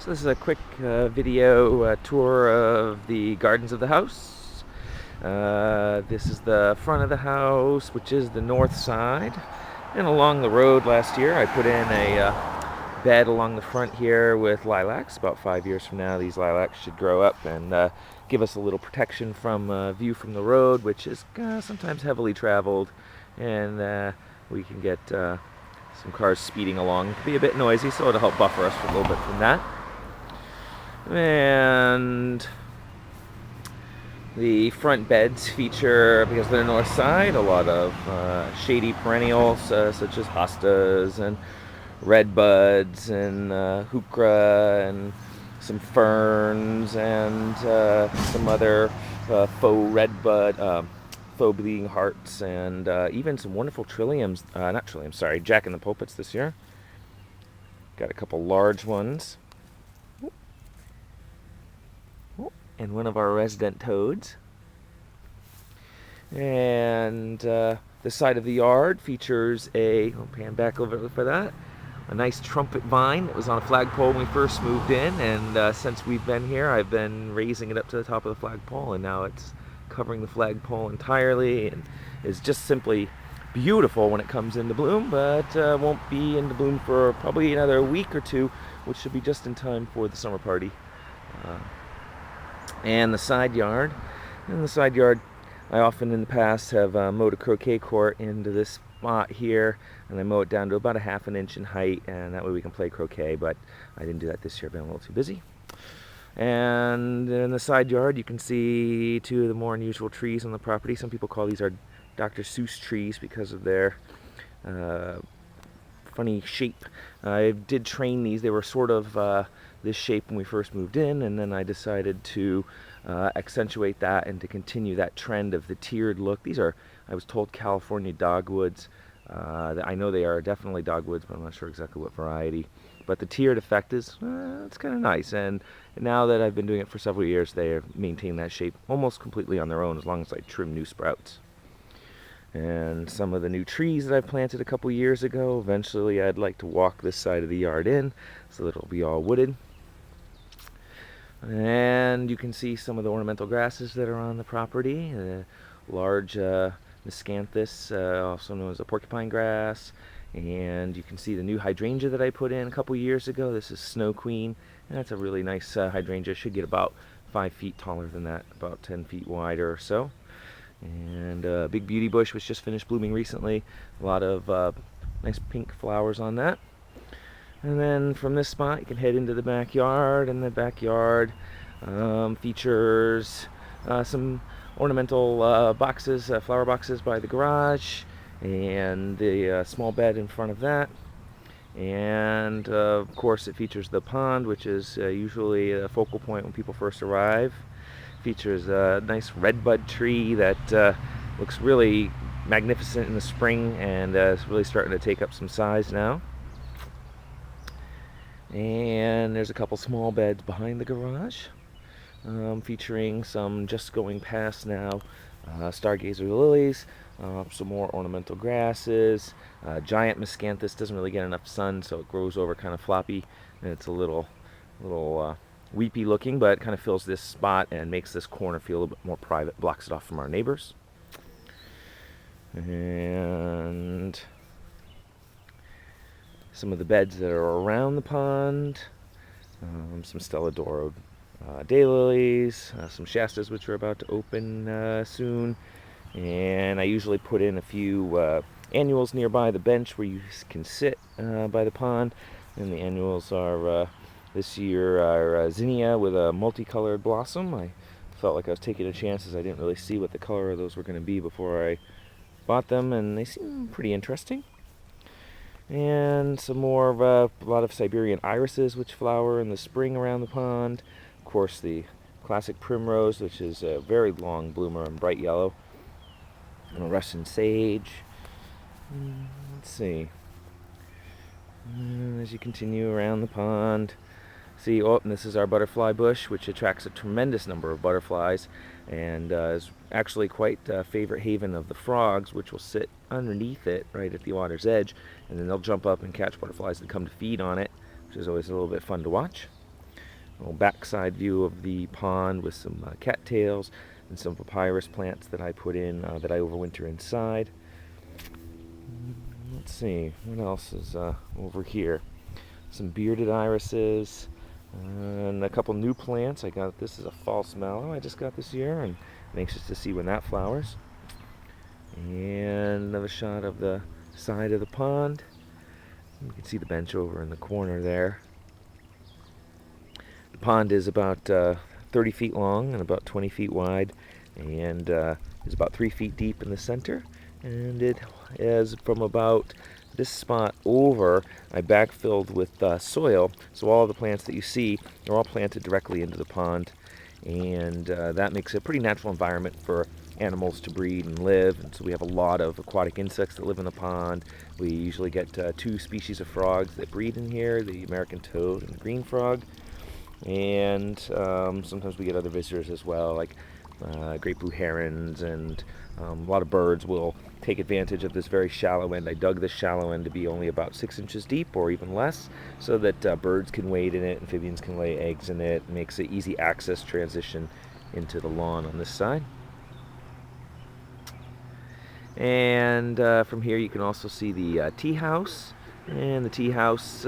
So this is a quick video tour of the gardens of the house. This is the front of the house, which is the north side. And along the road last year, I put in a bed along the front here with lilacs. About 5 years from now, these lilacs should grow up and give us a little protection from view from the road, which is sometimes heavily traveled, and we can get some cars speeding along. It can be a bit noisy, so it'll help buffer us a little bit from that. And the front beds feature, because they're north side, a lot of shady perennials such as hostas and redbuds and heuchera and some ferns and some other faux redbud, faux bleeding hearts, and even some wonderful trilliums, not trilliums, sorry, jack-in-the-pulpits this year. Got a couple large ones. And one of our resident toads. And the side of the yard features I'll pan back over for that, a nice trumpet vine that was on a flagpole when we first moved in, and since we've been here, I've been raising it up to the top of the flagpole, and now it's covering the flagpole entirely, and is just simply beautiful when it comes into bloom, but won't be into bloom for probably another week or two, which should be just in time for the summer party. And the side yard. In the side yard, I often in the past have mowed a croquet court into this spot here, and I mow it down to about a ½ an inch in height, and that way we can play croquet, but I didn't do that this year, I've been a little too busy. And in the side yard, you can see two of the more unusual trees on the property. Some people call these our Dr. Seuss trees because of their funny shape. I did train these. They were sort of this shape when we first moved in, and then I decided to accentuate that and to continue that trend of the tiered look. These are, I was told, California dogwoods. I know they are definitely dogwoods, but I'm not sure exactly what variety. But the tiered effect is, it's kind of nice, and now that I've been doing it for several years, they have maintained that shape almost completely on their own, as long as I trim new sprouts. And some of the new trees that I planted a couple years ago, eventually I'd like to walk this side of the yard in so that it'll be all wooded. And you can see some of the ornamental grasses that are on the property. Large miscanthus, also known as a porcupine grass. And you can see the new hydrangea that I put in a couple years ago. This is Snow Queen, and that's a really nice hydrangea. Should get about 5 feet taller than that, about 10 feet wider or so. And big beauty bush was just finished blooming recently. A lot of nice pink flowers on that. And then from this spot you can head into the backyard, and the backyard features some ornamental boxes, flower boxes by the garage, and the small bed in front of that. And of course it features the pond, which is usually a focal point when people first arrive. Features a nice redbud tree that looks really magnificent in the spring, and is really starting to take up some size now. And there's a couple small beds behind the garage, featuring some just going past now stargazer lilies, some more ornamental grasses. Giant miscanthus doesn't really get enough sun, so it grows over kind of floppy, and it's a little weepy looking, but it kind of fills this spot and makes this corner feel a little bit more private, blocks it off from our neighbors. And some of the beds that are around the pond, some Stelladora daylilies, some Shastas, which are about to open soon, and I usually put in a few annuals nearby the bench where you can sit by the pond. And the annuals are this year are zinnia with a multicolored blossom. I felt like I was taking a chance, as I didn't really see what the color of those were going to be before I bought them, and they seem pretty interesting. And some more of a lot of Siberian irises, which flower in the spring around the pond. Of course, the classic primrose, which is a very long bloomer and bright yellow. And a Russian sage. Let's see. And as you continue around the pond, see, and this is our butterfly bush, which attracts a tremendous number of butterflies, and is actually quite a favorite haven of the frogs, which will sit underneath it right at the water's edge, and then they'll jump up and catch butterflies that come to feed on it, which is always a little bit fun to watch. little backside view of the pond with some cattails and some papyrus plants that I put in that I overwinter inside. Let's see, what else is over here? Some bearded irises and a couple new plants. I got this is a false mallow I just got this year, and I'm anxious to see when that flowers. And another shot of the side of the pond. You can see the bench over in the corner there. The pond is about 30 feet long and about 20 feet wide, and is about 3 feet deep in the center. And it is from about this spot over, I backfilled with soil, so all the plants that you see are all planted directly into the pond, and that makes it a pretty natural environment for animals to breed and live. And so we have a lot of aquatic insects that live in the pond. We usually get 2 species of frogs that breed in here, the American toad and the green frog, and sometimes we get other visitors as well, like great blue herons, and a lot of birds will take advantage of this very shallow end. I dug this shallow end to be only about 6 inches deep or even less, so that birds can wade in it, amphibians can lay eggs in it. It makes an easy access transition into the lawn on this side. And from here you can also see the tea house. And the tea house,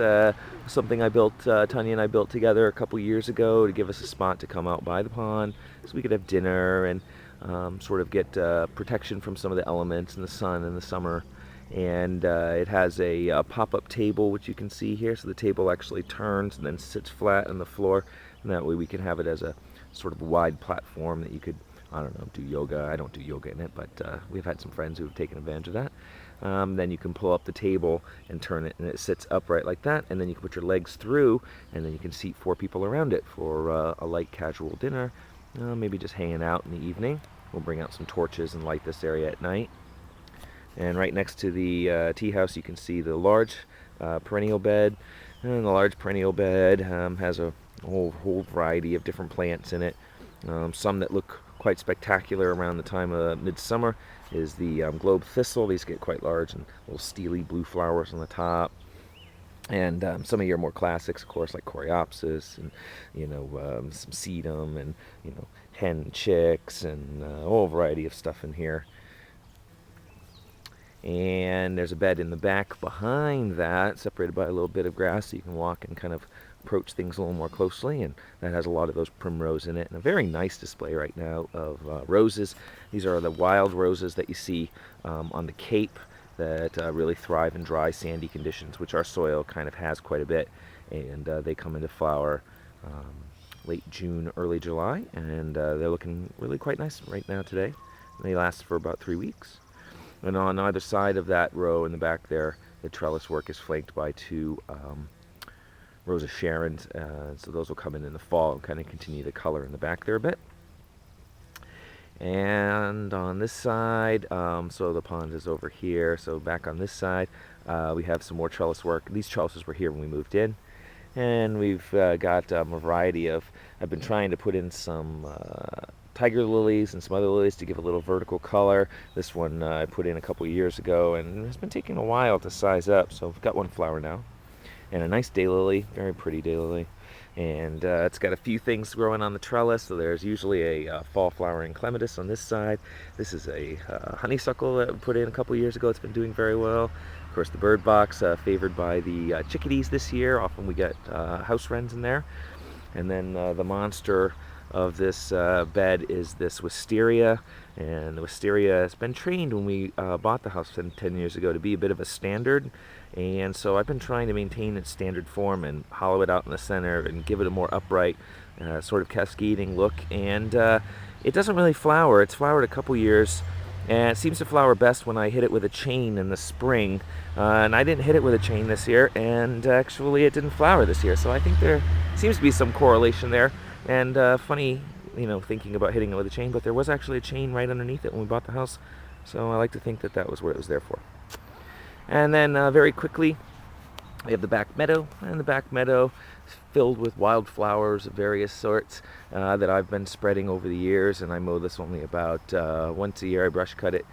something I built, Tanya and I built together a couple years ago to give us a spot to come out by the pond so we could have dinner and sort of get protection from some of the elements and the sun in the summer. And it has a pop-up table, which you can see here. So the table actually turns and then sits flat on the floor, and that way we can have it as a sort of wide platform that you could, I don't know, do yoga. I don't do yoga in it, but we've had some friends who have taken advantage of that. Then you can pull up the table and turn it, and it sits upright like that, and then you can put your legs through, and then you can seat 4 people around it for a light casual dinner, maybe just hanging out in the evening. We'll bring out some torches and light this area at night. And right next to the tea house you can see the large perennial bed, and the large perennial bed has a whole variety of different plants in it. Some that look quite spectacular around the time of midsummer is the globe thistle. These get quite large and little steely blue flowers on the top. And some of your more classics, of course, like coreopsis and some sedum and hen chicks and a whole variety of stuff in here. And there's a bed in the back behind that, separated by a little bit of grass, so you can walk and kind of approach things a little more closely, and that has a lot of those primrose in it, and a very nice display right now of roses. These are the wild roses that you see on the Cape that really thrive in dry, sandy conditions, which our soil kind of has quite a bit, and they come into flower late June, early July, and they're looking really quite nice right now today. They last for about 3 weeks. And on either side of that row in the back there, the trellis work is flanked by 2 Rosa Sharons, so those will come in the fall and kind of continue the color in the back there a bit. And on this side, so the pond is over here, so back on this side we have some more trellis work. These trellises were here when we moved in, and we've got a variety of, I've been trying to put in some tiger lilies and some other lilies to give a little vertical color. This one I put in a couple years ago, and it's been taking a while to size up, so I've got 1 flower now. And a nice daylily, very pretty daylily. And it's got a few things growing on the trellis. So there's usually a fall flowering clematis on this side. This is a honeysuckle that we put in a couple years ago. It's been doing very well. Of course, the bird box, favored by the chickadees this year. Often we get house wrens in there. And then the monster of this bed is this wisteria, and the wisteria has been trained when we bought the house 10 years ago to be a bit of a standard, and so I've been trying to maintain its standard form and hollow it out in the center and give it a more upright sort of cascading look. And it doesn't really flower. It's flowered a couple years, and it seems to flower best when I hit it with a chain in the spring, and I didn't hit it with a chain this year, and actually it didn't flower this year, so I think there seems to be some correlation there. And funny, thinking about hitting it with a chain, but there was actually a chain right underneath it when we bought the house, so I like to think that that was what it was there for. And then very quickly, we have the back meadow, and the back meadow is filled with wildflowers of various sorts that I've been spreading over the years, and I mow this only about once a year. I brush cut it